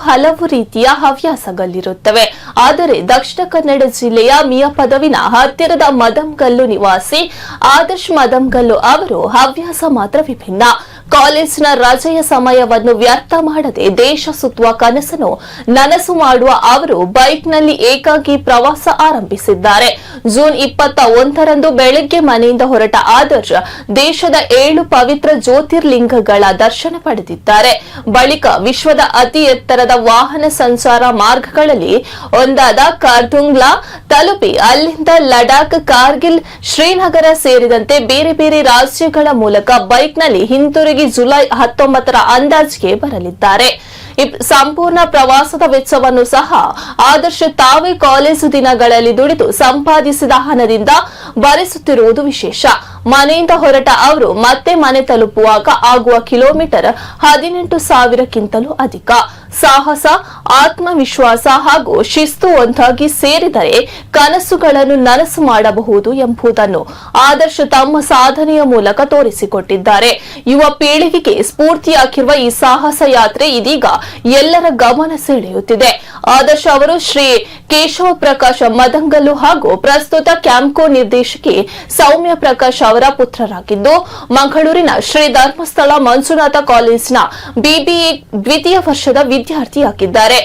ಹಲವು ರೀತಿಯ ಹವ್ಯಾಸಗಳಿರುತ್ತವೆ. ಆದರೆ ದಕ್ಷಿಣ ಕನ್ನಡ ಜಿಲ್ಲೆಯ ಮಿಯಾಪದವಿನ ಹತ್ತಿರದ ಮದಮಗಲ್ಲು ನಿವಾಸಿ ಆದರ್ಶ್ ಮದಮಗಲ್ಲು ಅವರು ಹವ್ಯಾಸ ಮಾತ್ರ ವಿಭಿನ್ನ. ಕಾಲೇಜಿನ ರಜೆಯ ಸಮಯವನ್ನು ವ್ಯರ್ಥ ಮಾಡದೆ ದೇಶ ಸುತ್ತುವ ಕನಸನ್ನು ನನಸು ಮಾಡುವ ಅವರು ಬೈಕ್ನಲ್ಲಿ ಏಕಾಗಿ ಪ್ರವಾಸ ಆರಂಭಿಸಿದ್ದಾರೆ. ಜೂನ್ 21ರಂದು ಬೆಳಗ್ಗೆ ಮನೆಯಿಂದ ಹೊರಟ ಆದರ್ಶ್ ದೇಶದ 7 ಪವಿತ್ರ ಜ್ಯೋತಿರ್ಲಿಂಗಗಳ ದರ್ಶನ ಪಡೆದಿದ್ದಾರೆ. ಬಳಿಕ ವಿಶ್ವದ ಅತಿ ಎತ್ತರದ ವಾಹನ ಸಂಚಾರ ಮಾರ್ಗಗಳಲ್ಲಿ ಒಂದಾದ ಕಾರ್ದುಂಗ್ಲಾ ತಲುಪಿ ಅಲ್ಲಿಂದ ಲಡಾಖ್, ಕಾರ್ಗಿಲ್, ಶ್ರೀನಗರ ಸೇರಿದಂತೆ ಬೇರೆ ಬೇರೆ ರಾಜ್ಯಗಳ ಮೂಲಕ ಬೈಕ್ನಲ್ಲಿ ಹಿಂತಿರುಗಿ ಜುಲೈ 19ರ ಅಂದಾಜಿಗೆ ಬರಲಿದ್ದಾರೆ. ಸಂಪೂರ್ಣ ಪ್ರವಾಸದ ವೆಚ್ಚವನ್ನು ಸಹ ಆದರ್ಶ ತಾವೇ ಕಾಲೇಜು ದಿನಗಳಲ್ಲಿ ದುಡಿದು ಸಂಪಾದಿಸಿದ ಹಣದಿಂದ ಭರಿಸುತ್ತಿರುವುದು ವಿಶೇಷ. ಮನೆಯಿಂದ ಹೊರಟ ಅವರು ಮತ್ತೆ ಮನೆ ತಲುಪುವಾಗ ಆಗುವ ಕಿಲೋಮೀಟರ್ 18,000ಕ್ಕಿಂತಲೂ ಅಧಿಕ. ಸಾಹಸ, ಆತ್ಮವಿಶ್ವಾಸ ಹಾಗೂ ಶಿಸ್ತು ಒಂದಾಗಿ ಸೇರಿದರೆ ಕನಸುಗಳನ್ನು ನನಸು ಮಾಡಬಹುದು ಎಂಬುದನ್ನು ಆದರ್ಶ ತಮ್ಮ ಸಾಧನೆಯ ಮೂಲಕ ತೋರಿಸಿಕೊಟ್ಟಿದ್ದಾರೆ. ಯುವ ಪೀಳಿಗೆಗೆ ಸ್ಫೂರ್ತಿಯಾಗಿರುವ ಈ ಸಾಹಸ ಯಾತ್ರೆ ಇದೀಗ ಎಲ್ಲರ ಗಮನ ಸೆಳೆಯುತ್ತಿದೆ. ಆದರ್ಶ ಅವರು ಶ್ರೀ ಕೇಶವ ಪ್ರಕಾಶ್ ಮದಮಗಲ್ಲು ಹಾಗೂ ಪ್ರಸ್ತುತ ಕ್ಯಾಂಪ್ಕೋ ನಿರ್ದೇಶಕಿ ಸೌಮ್ಯ ಪ್ರಕಾಶ್ ಅವರ ಪುತ್ರರಾಗಿದ್ದು, ಮಂಗಳೂರಿನ ಶ್ರೀ ಧರ್ಮಸ್ಥಳ ಮಂಜುನಾಥ ಕಾಲೇಜಿನ ಬಿಬಿಎ ದ್ವಿತೀಯ ವರ್ಷದ ವಿದ್ಯಾರ್ಥಿಯಾಗಿದ್ದಾರೆ.